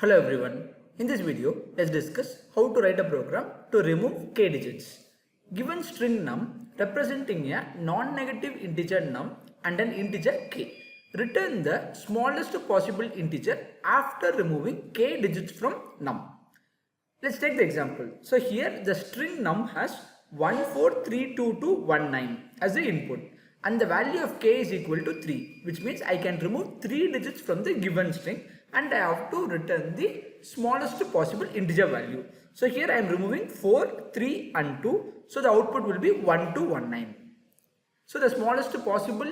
Hello everyone. In this video, let's discuss how to write a program to remove k digits. Given string num representing a non-negative integer num and an integer k. Return the smallest possible integer after removing k digits from num. Let's take the example. So here the string num has 143219 as the input and the value of k is equal to 3, which means I can remove 3 digits from the given string and I have to return the smallest possible integer value. So here I am removing 4, 3 and 2. So the output will be 1219. So the smallest possible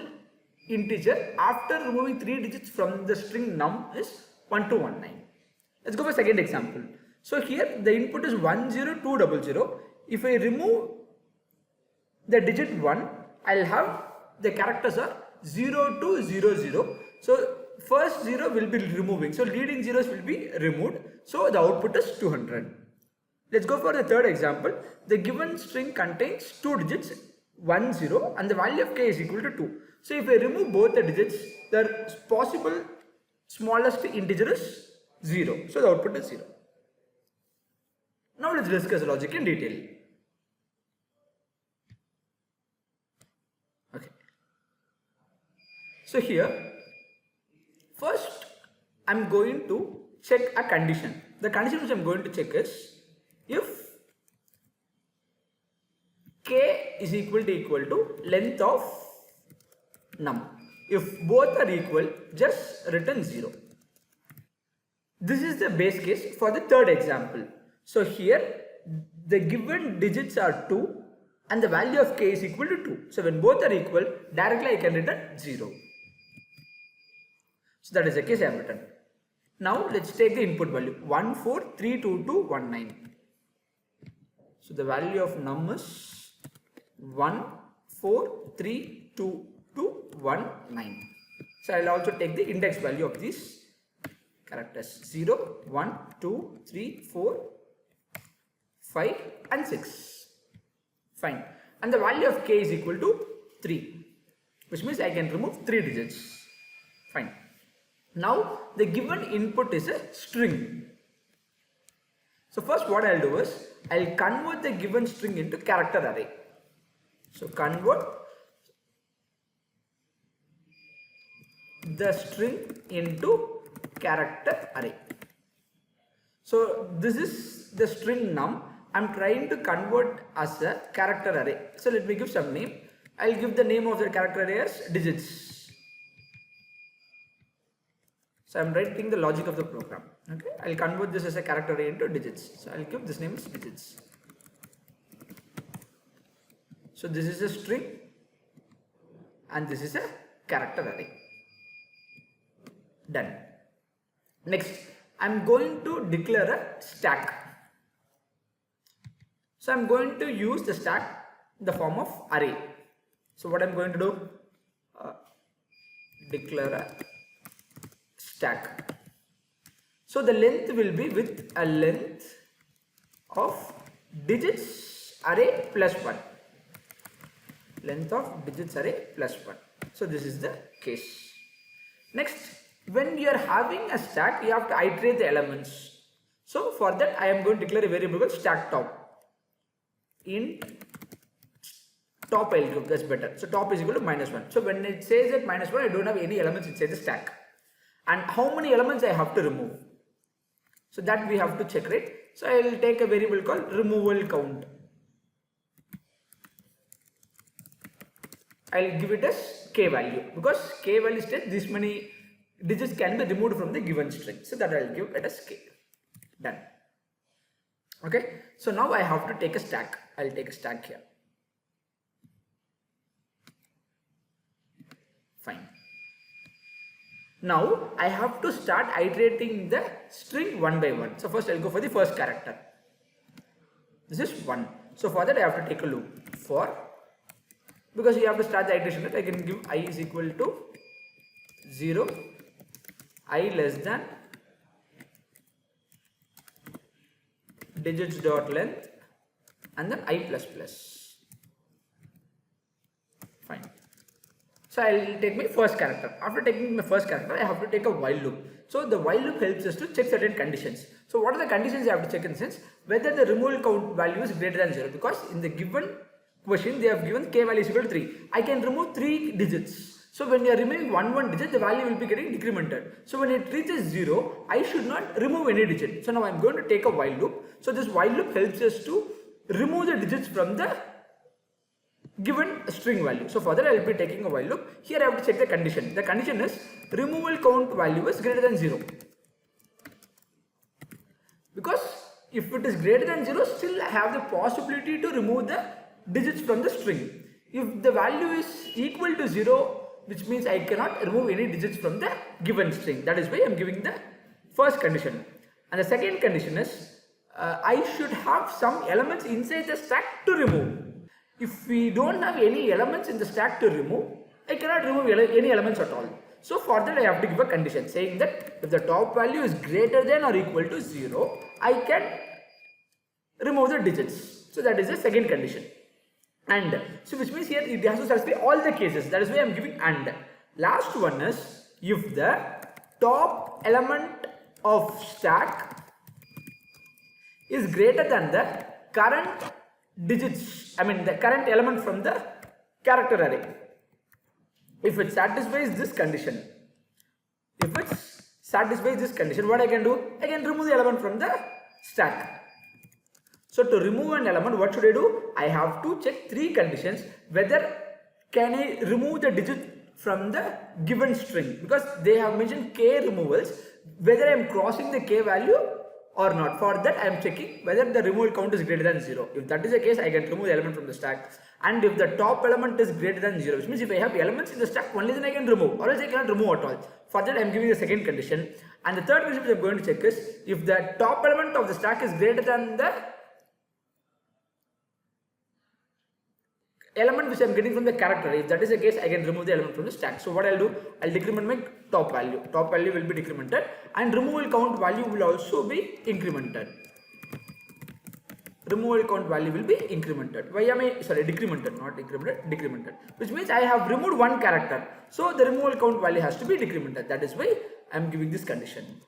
integer after removing 3 digits from the string num is 1219. Let's go for second example. So here the input is 10200. If I remove the digit 1, I'll have the characters are 0 to 00. So first 0 will be removing. So leading zeros will be removed. So the output is 200. Let's go for the third example. The given string contains 2 digits 10 and the value of k is equal to 2. So if I remove both the digits, the possible smallest integer is 0. So the output is 0. Now let's discuss logic in detail. Okay. So here, first I'm going to check a condition. The condition which I'm going to check is if k is equal to length of num. If both are equal, just return 0. This is the base case for the third example. So here the given digits are 2 and the value of k is equal to 2. So when both are equal, directly I can return 0. So that is the case I have written. Now let's take the input value 14322219. So the value of num is 14322219. So I will also take the index value of these characters 0, 1, 2, 3, 4, 5 and 6. Fine. And the value of k is equal to 3, which means I can remove 3 digits. Fine. Now the given input is a string. So first what I'll do is I'll convert the given string into character array. So convert the string into character array. So this is the string num. I'm trying to convert as a character array. So let me give some name. I'll give the name of the character array as digits. So I'm writing the logic of the program. Okay, I'll convert this as a character array into digits. So I'll give this name as digits. So this is a string and this is a character array. Done. Next, I'm going to declare a stack. So I'm going to use the stack in the form of array. So what I'm going to do? Declare a stack. So the length will be with a length of digits array plus 1. Length of digits array plus 1. So this is the case. Next, when you are having a stack, you have to iterate the elements. So for that I am going to declare a variable called stack top. In top I'll give, that's better. So top is equal to -1. So when it says that -1, I don't have any elements inside the stack. And how many elements I have to remove? So that we have to check, right? So I will take a variable called removal count. I'll give it as k value because k value states this many digits can be removed from the given string. So that I'll give it as k. Done. Okay. So now I have to take a stack. I'll take a stack here. Fine. Now I have to start iterating the string one by one. So first I'll go for the first character. This is 1. So for that I have to take a loop for, because you have to start the iteration, right? I can give I is equal to 0, I less than digits dot length and then I plus plus. Fine. So I will take my first character. After taking my first character, I have to take a while loop. So the while loop helps us to check certain conditions. So what are the conditions you have to check in the sense? Whether the removal count value is greater than 0, because in the given question they have given k value is equal to 3. I can remove 3 digits. So when you are removing one digit, the value will be getting decremented. So when it reaches 0, I should not remove any digit. So now I am going to take a while loop. So this while loop helps us to remove the digits from the given string value. So for that I will be taking a while loop. Here I have to check the condition. The condition is removal count value is greater than 0. Because if it is greater than 0, still I have the possibility to remove the digits from the string. If the value is equal to 0, which means I cannot remove any digits from the given string. That is why I am giving the first condition. And the second condition is I should have some elements inside the stack to remove. If we don't have any elements in the stack to remove, I cannot remove any elements at all. So for that I have to give a condition saying that if the top value is greater than or equal to 0, I can remove the digits. So that is the second condition. And so which means here it has to satisfy all the cases. That is why I am giving and. Last one is if the top element of stack is greater than the current digits, the current element from the character array. If it satisfies this condition, what I can do? I can remove the element from the stack. So to remove an element, what should I do? I have to check 3 conditions. Whether can I remove the digit from the given string, because they have mentioned k removals, whether I am crossing the k value or not. For that I am checking whether the removal count is greater than 0. If that is the case, I can remove the element from the stack. And if the top element is greater than 0, which means if I have elements in the stack, only then I can remove, or else I cannot remove at all. For that I am giving the second condition. And the third condition which I am going to check is if the top element of the stack is greater than the element which I am getting from the character. If that is the case, I can remove the element from the stack. So what I'll do, I'll decrement my top value. Top value will be decremented and removal count value will also be incremented. Removal count value will be incremented. Why am I, decremented, not incremented, decremented. Which means I have removed one character. So the removal count value has to be decremented. That is why I am giving this condition.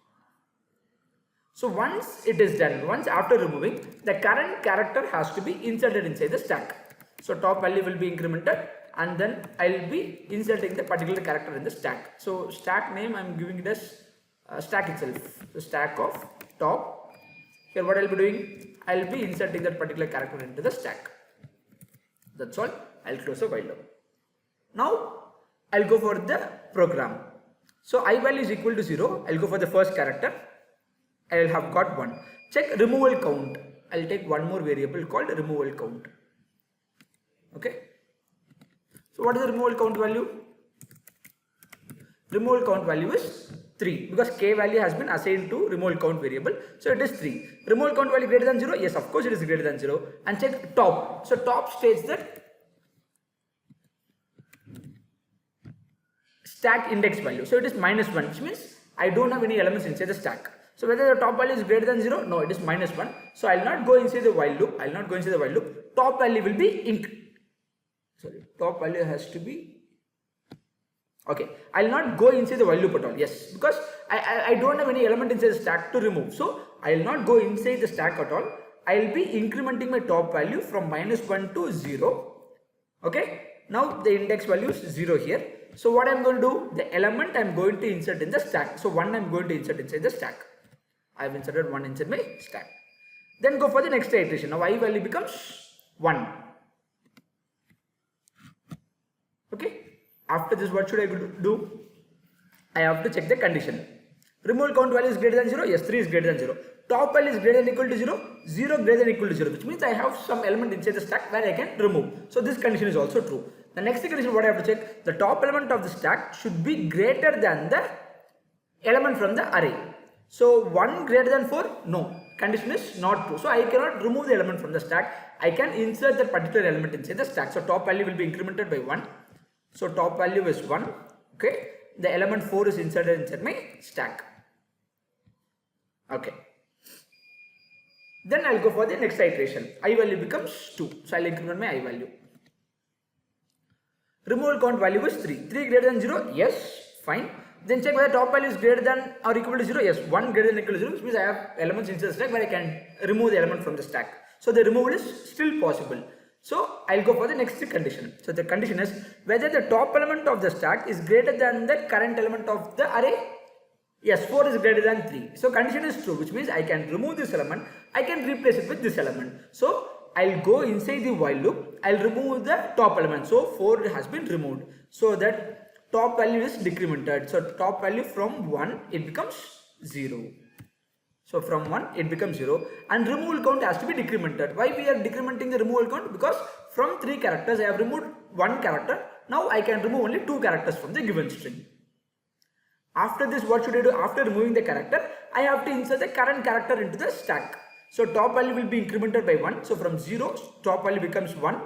So once it is done, once after removing, the current character has to be inserted inside the stack. So top value will be incremented and then I will be inserting the particular character in the stack. So stack name I am giving it as stack itself. The stack of top. Here what I will be doing, I will be inserting that particular character into the stack. That's all. I will close the while loop. Now I will go for the program. So I value is equal to 0. I will go for the first character. I will have got 1. Check removal count. I will take one more variable called removal count. Okay. So what is the removal count value? Removal count value is 3 because k value has been assigned to removal count variable. So it is 3. Removal count value greater than 0? Yes, of course it is greater than 0. And check top. So top states that stack index value. So it is -1, which means I don't have any elements inside the stack. So whether the top value is greater than 0? No, it is -1. So I will not go inside the while loop. Top value will be top value has to be okay. I will not go inside the while loop at all. Yes, because I don't have any element inside the stack to remove. So I will not go inside the stack at all. I will be incrementing my top value from -1 to 0. Okay. Now the index value is 0 here. So what I am going to do? The element I am going to insert in the stack. So 1 I am going to insert inside the stack. I have inserted 1 inside my stack. Then go for the next iteration. Now I value becomes 1. Okay. After this, what should I do? I have to check the condition. Removal count value is greater than 0. Yes, 3 is greater than 0. Top value is greater than equal to 0. 0 greater than equal to 0. Which means I have some element inside the stack where I can remove. So this condition is also true. The next condition what I have to check. The top element of the stack should be greater than the element from the array. So 1 greater than 4? No. Condition is not true. So I cannot remove the element from the stack. I can insert that particular element inside the stack. So top value will be incremented by 1. So top value is 1. Okay. The element 4 is inserted inside my stack. Okay. Then I will go for the next iteration. I value becomes 2. So I will increment my I value. Removal count value is 3. 3 greater than 0? Yes. Fine. Then check whether top value is greater than or equal to 0. Yes, 1 greater than or equal to 0, which means I have elements inside the stack where I can remove the element from the stack. So the removal is still possible. So I'll go for the next condition. So the condition is whether the top element of the stack is greater than the current element of the array. Yes, 4 is greater than 3. So condition is true, which means I can remove this element. I can replace it with this element. So I'll go inside the while loop. I'll remove the top element. So 4 has been removed. So that top value is decremented. So top value from 1 it becomes 0. So from 1 it becomes 0 and removal count has to be decremented. Why we are decrementing the removal count? Because from 3 characters I have removed 1 character. Now I can remove only 2 characters from the given string. After this, what should I do? After removing the character, I have to insert the current character into the stack. So top value will be incremented by 1. So from 0, top value becomes 1.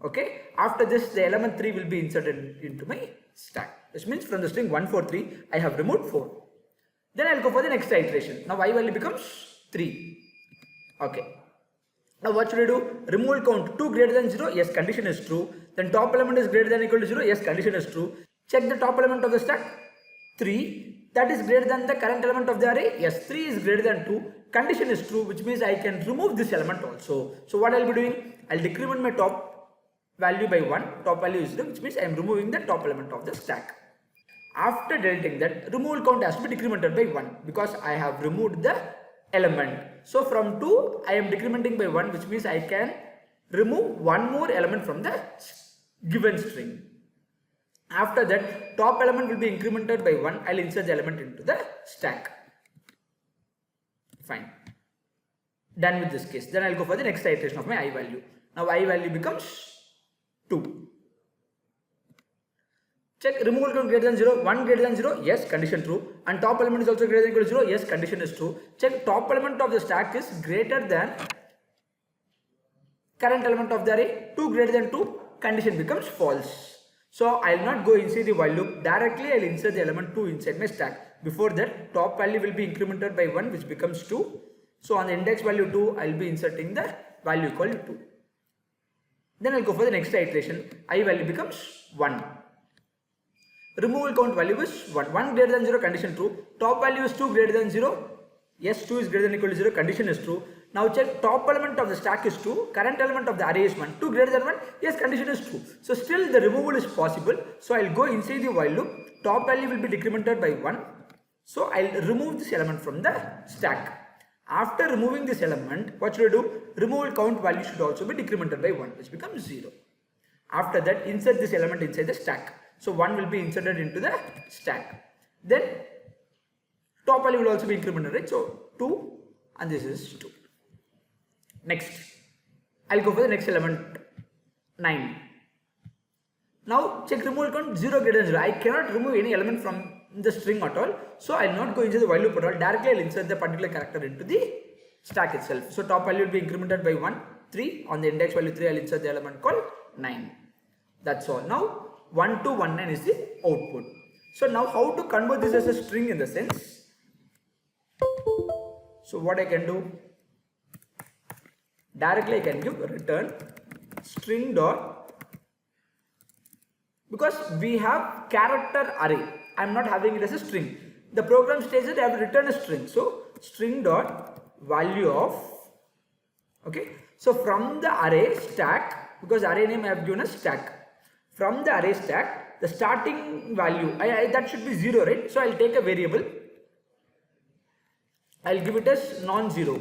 Okay. After this, the element 3 will be inserted into my stack. This means from the string 143, I have removed 4. Then I'll go for the next iteration. Now y value becomes 3. Okay. Now what should I do? Removal count 2 greater than 0. Yes, condition is true. Then top element is greater than or equal to 0. Yes, condition is true. Check the top element of the stack. 3, that is greater than the current element of the array. Yes, 3 is greater than 2. Condition is true, which means I can remove this element also. So what I'll be doing? I'll decrement my top value by 1. Top value is 0, which means I am removing the top element of the stack. After deleting that, removal count has to be decremented by 1 because I have removed the element. So from 2, I am decrementing by 1, which means I can remove one more element from the given string. After that, top element will be incremented by 1. I'll insert the element into the stack. Fine. Done with this case. Then I'll go for the next iteration of my I value. Now I value becomes 2. Check removal count greater than 0. 1 greater than 0. Yes, condition true. And top element is also greater than or equal to 0. Yes, condition is true. Check top element of the stack is greater than current element of the array. 2 greater than 2. Condition becomes false. So I'll not go inside the while loop. Directly I'll insert the element 2 inside my stack. Before that, top value will be incremented by 1, which becomes 2. So on the index value 2, I'll be inserting the value equal to 2. Then I'll go for the next iteration. I value becomes 1. Removal count value is 1. 1 greater than 0, condition true. Top value is 2 greater than 0. Yes, 2 is greater than or equal to 0, condition is true. Now check top element of the stack is 2, current element of the array is 1. 2 greater than 1, yes, condition is true. So still the removal is possible. So I'll go inside the while loop. Top value will be decremented by 1. So I'll remove this element from the stack. After removing this element, what should I do? Removal count value should also be decremented by 1, which becomes 0. After that, insert this element inside the stack. So 1 will be inserted into the stack. Then top value will also be incremented, right? So 2 and this is 2. Next, I'll go for the next element 9. Now check removal count 0 greater than 0. I cannot remove any element from the string at all. So I'll not go into the while loop at all. Directly I'll insert the particular character into the stack itself. So top value will be incremented by 1, 3. On the index value 3, I'll insert the element called 9. That's all. Now 1219 is the output. So now how to convert this as a string in the sense? So what I can do? Directly I can give return string dot, because we have character array. I am not having it as a string. The program states that I have to return a string. So string dot value of, okay. So from the array stack, because array name I have given a stack. From the array stack, the starting value, that should be 0, right? So I'll take a variable. I'll give it as non-zero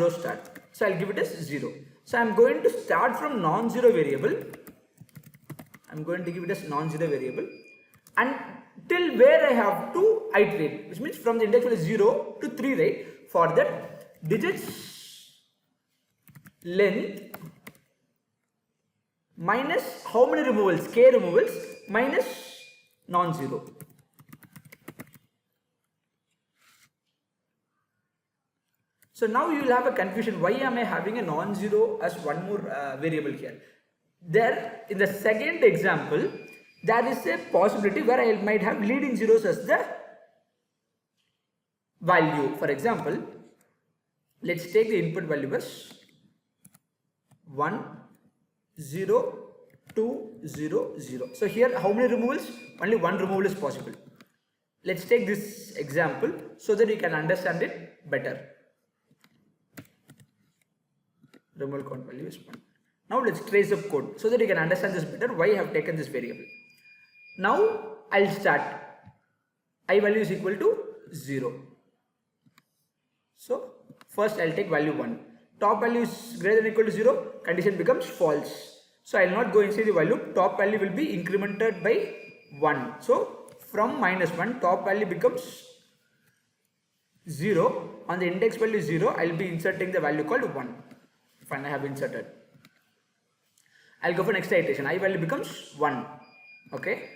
start. So I'll give it as 0. So I'm going to start from non-zero variable. I'm going to give it as non-zero variable. And till where I have to iterate, which means from the index value 0 to 3, right? For that, digits length minus how many removals? K removals minus non-zero. So now you will have a confusion. Why am I having a non-zero as one more variable here? There in the second example, there is a possibility where I might have leading zeros as the value. For example, let's take the input value as 1, 0, 2, 0, 0. So here how many removals? Only one removal is possible. Let's take this example so that you can understand it better. Removal count value is 1. Now let's trace the code so that you can understand this better, why I have taken this variable. Now I'll start. I value is equal to 0. So first I'll take value 1. Top value is greater than or equal to 0, condition becomes false. So I will not go inside the value, top value will be incremented by 1. So from minus 1, top value becomes 0. On the index value 0, I will be inserting the value called 1. Fine, I have inserted. I will go for next iteration, I value becomes 1. Okay.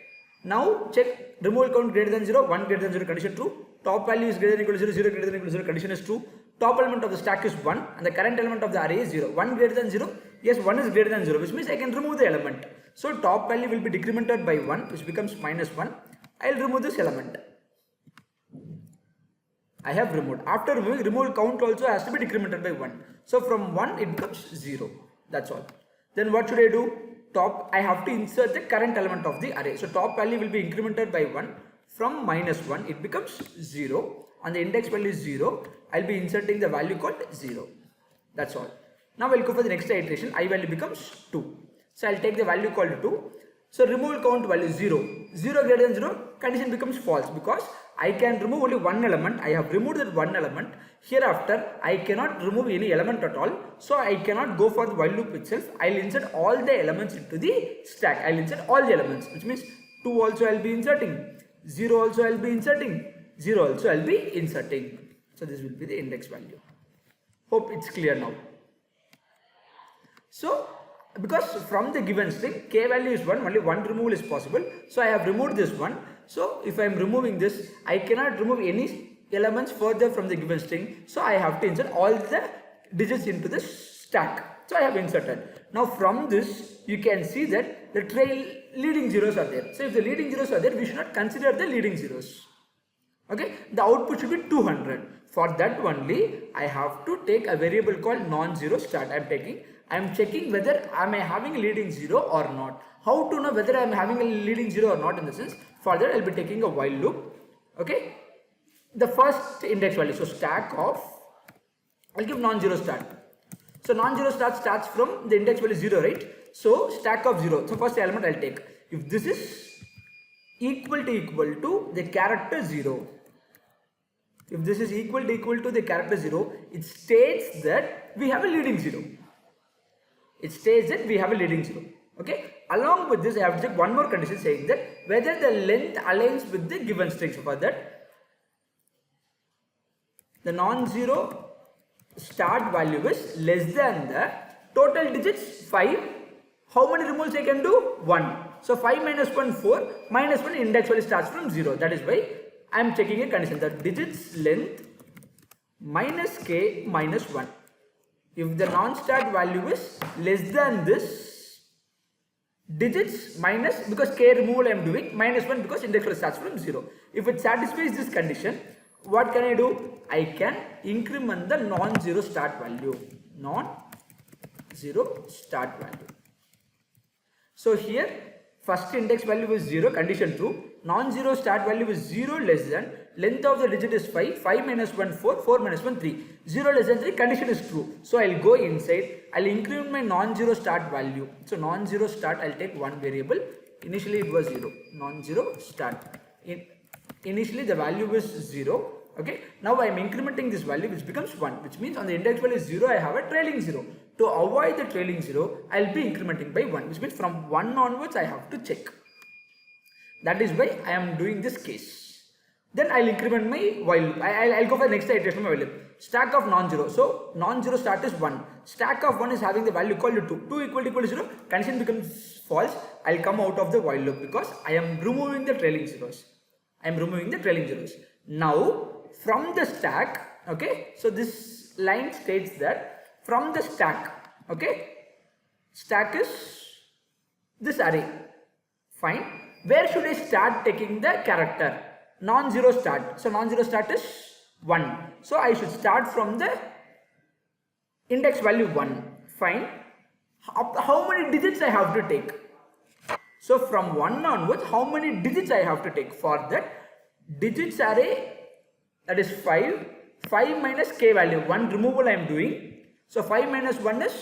Now check removal count greater than 0, 1 greater than 0, condition true. Top value is greater than or equal to 0, 0 greater than or equal to 0, condition is true. Top element of the stack is 1 and the current element of the array is 0. 1 greater than 0, yes, 1 is greater than 0, which means I can remove the element. So top value will be decremented by 1, which becomes minus 1. I will remove this element. I have removed. After removing, removal count also has to be decremented by 1. So from 1 it becomes 0. That's all. Then what should I do? Top, I have to insert the current element of the array. So top value will be incremented by 1. From minus 1 it becomes 0. On the index value is 0. I will be inserting the value called 0. That's all. Now I will go for the next iteration. I value becomes 2. So I will take the value called 2. So removal count value is 0. 0 greater than 0, condition becomes false because I can remove only one element. I have removed that one element. Hereafter, I cannot remove any element at all. So I cannot go for the while loop itself. I will insert all the elements into the stack. I will insert all the elements, which means 2 also I will be inserting. 0 also I will be inserting. 0 also I will be inserting. So this will be the index value. Hope it's clear now. So because from the given string k value is 1, only one removal is possible. So I have removed this one. So if I am removing this, I cannot remove any elements further from the given string. So I have to insert all the digits into the stack. So I have inserted. Now from this you can see that the trail leading zeros are there. So if the leading zeros are there, we should not consider the leading zeros. Okay, the output should be 200. For that only I have to take a variable called non-zero start. I am checking whether am I having a leading 0 or not. How to know whether I am having a leading 0 or not, in the sense, for that I will be taking a while loop. Okay, the first index value, so stack of, I will give non-zero start. So non-zero start starts from the index value 0, right? So stack of 0, so first element I will take. If this is equal to the character 0, if this is equal to the character 0, it states that we have a leading 0. It states that we have a leading 0. Okay. Along with this, I have to check one more condition saying that whether the length aligns with the given string. So for that, the non-zero start value is less than the total digits 5. How many removals I can do? 1. So 5 minus 1, 4. Minus 1 index value starts from 0. That is why I am checking a condition that digits length minus k minus 1. If the non-start value is less than this, digits minus, because k removal I am doing, minus 1 because index value starts from 0. If it satisfies this condition, what can I do? I can increment the non-zero start value. Non-zero start value. So here, first index value is 0, condition true. Non-zero start value is 0 less than, length of the digit is 5, 5 minus 1, 4, 4 minus 1, 3. 0 less than 3, condition is true. So I will go inside, I will increment my non-zero start value. So non-zero start, I will take one variable. Initially it was 0, non-zero start. Initially the value is 0. Okay, now I am incrementing this value, which becomes 1, which means on the index value 0, I have a trailing 0. To avoid the trailing 0, I will be incrementing by 1, which means from 1 onwards I have to check. That is why I am doing this case. Then I will increment my while loop. I'll go for the next iteration of my while loop. Stack of non-zero. So non-zero start is 1. Stack of 1 is having the value called 2. 2 equal to 0. Condition becomes false. I'll come out of the while loop because I am removing the trailing zeros. Now from the stack, okay, so this line states that from the stack, okay, stack is this array. Fine. Where should I start taking the character? Non-zero start. So non-zero start is 1. So I should start from the index value 1. Fine. How many digits I have to take? So from 1 onwards, how many digits I have to take? For that digits array, that is 5. 5 minus k value, 1 removal I am doing. So 5 minus 1 is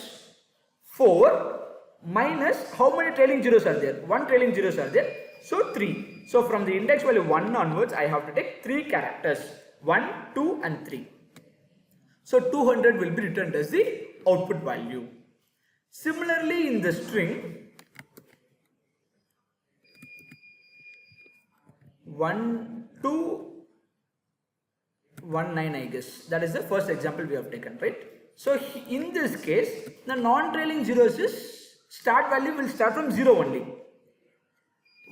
4, minus how many trailing zeros are there? 1 trailing zeros are there. So 3. So from the index value 1 onwards, I have to take 3 characters. 1, 2 and 3. So 200 will be returned as the output value. Similarly, in the string 1 to 19, I guess that is the first example we have taken, right? So in this case, the non-trailing zeros is start value will start from 0 only.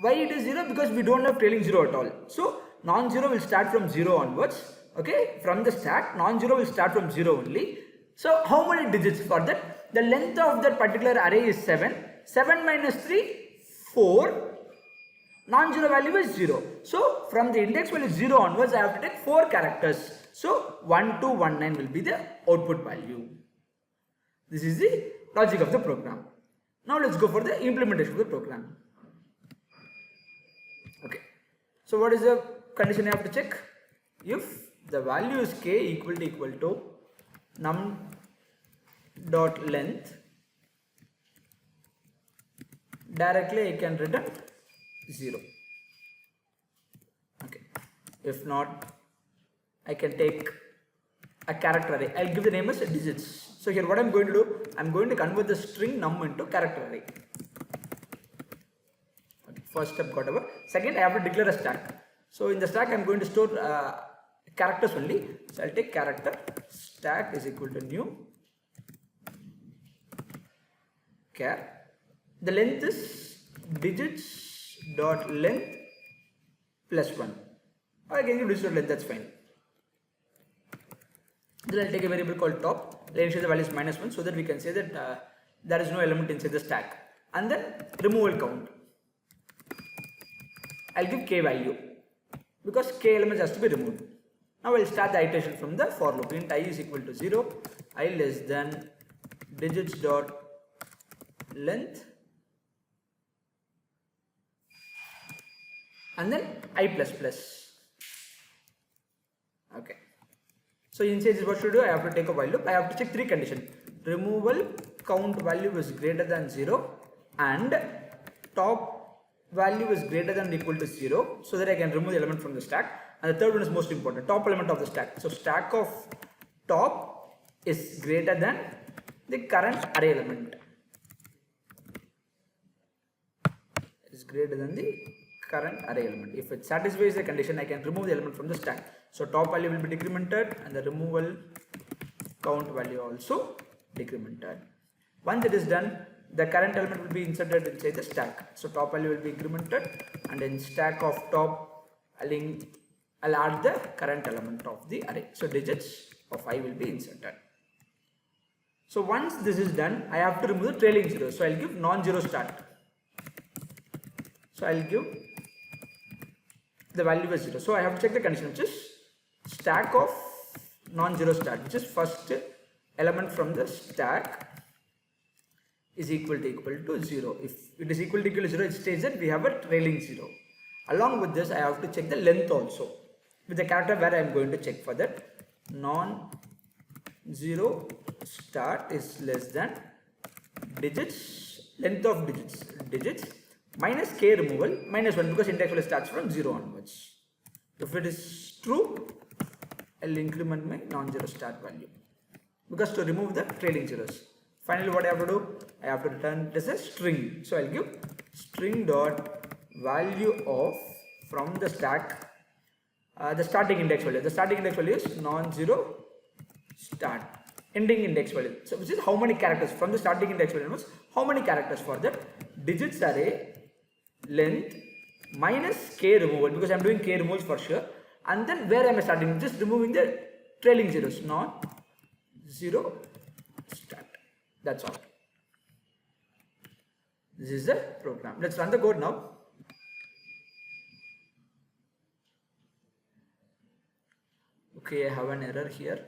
Why it is 0? Because we don't have trailing 0 at all. So non-zero will start from 0 onwards. Okay, from the stack, non-zero will start from 0 only. So how many digits for that? The length of that particular array is 7. 7 minus 3, 4. Non-zero value is 0. So from the index value 0 onwards, I have to take 4 characters. So 1219 will be the output value. This is the logic of the program. Now let's go for the implementation of the program. Okay. So what is the condition I have to check? If the value is k equal to num dot length, directly I can return 0. Okay. If not, I can take a character array. I'll give the name as digits. So here what I'm going to do, I'm going to convert the string num into character array. Okay. First step got over. Second, I have to declare a stack. So in the stack, I'm going to store characters only. So I'll take character stack is equal to new char. The length is digits dot length plus 1. Or I can use digits dot length, that's fine. Then I'll take a variable called top. I'll ensure the value is -1 so that we can say that there is no element inside the stack. And then removal count. I'll give k value because k elements has to be removed. Now I'll start the iteration from the for loop. Int I is equal to 0, I less than digits dot length and then I plus plus. Okay. So inside this, what should I do? I have to take a while loop. I have to check 3 conditions. Removal count value is greater than 0 and top value is greater than or equal to 0 so that I can remove the element from the stack. And the third one is most important, top element of the stack. So stack of top is greater than the current array element. Is greater than the current array element. If it satisfies the condition, I can remove the element from the stack. So top value will be decremented and the removal count value also decremented. Once it is done, the current element will be inserted inside the stack. So top value will be incremented and in stack of top I'll add the current element of the array. So digits of I will be inserted. So once this is done, I have to remove the trailing zeros. So I'll give non-zero start. So I'll give the value is 0. So I have to check the condition, which is stack of non-zero start, which is first element from the stack is equal to 0. If it is equal to 0, it states that we have a trailing 0. Along with this, I have to check the length also with the character where I am going to check for that. Non-zero start is less than digits, length of digits minus k removal -1 because index value starts from 0 onwards. If it is true, I'll increment my non-zero start value because to remove the trailing zeros. Finally, what I have to do? I have to return this as a string. So I'll give string dot value of from the stack the starting index value. The starting index value is non-zero start. Ending index value. So which is how many characters from the starting index value was how many characters for that digits array length minus k removal because I am doing k removals for sure. And then where am I starting? Just removing the trailing zeros, non-zero start. That's all. This is the program. Let's run the code now. Okay, I have an error here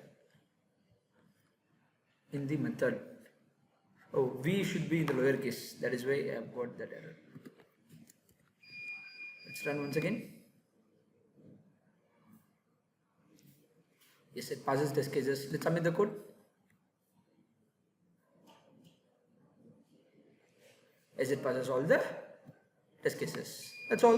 in the method. Oh, v should be in the lowercase. That is why I have got that error. Let's run once again. Yes, it passes test cases. Let's submit the code. Yes, it passes all the test cases. That's all.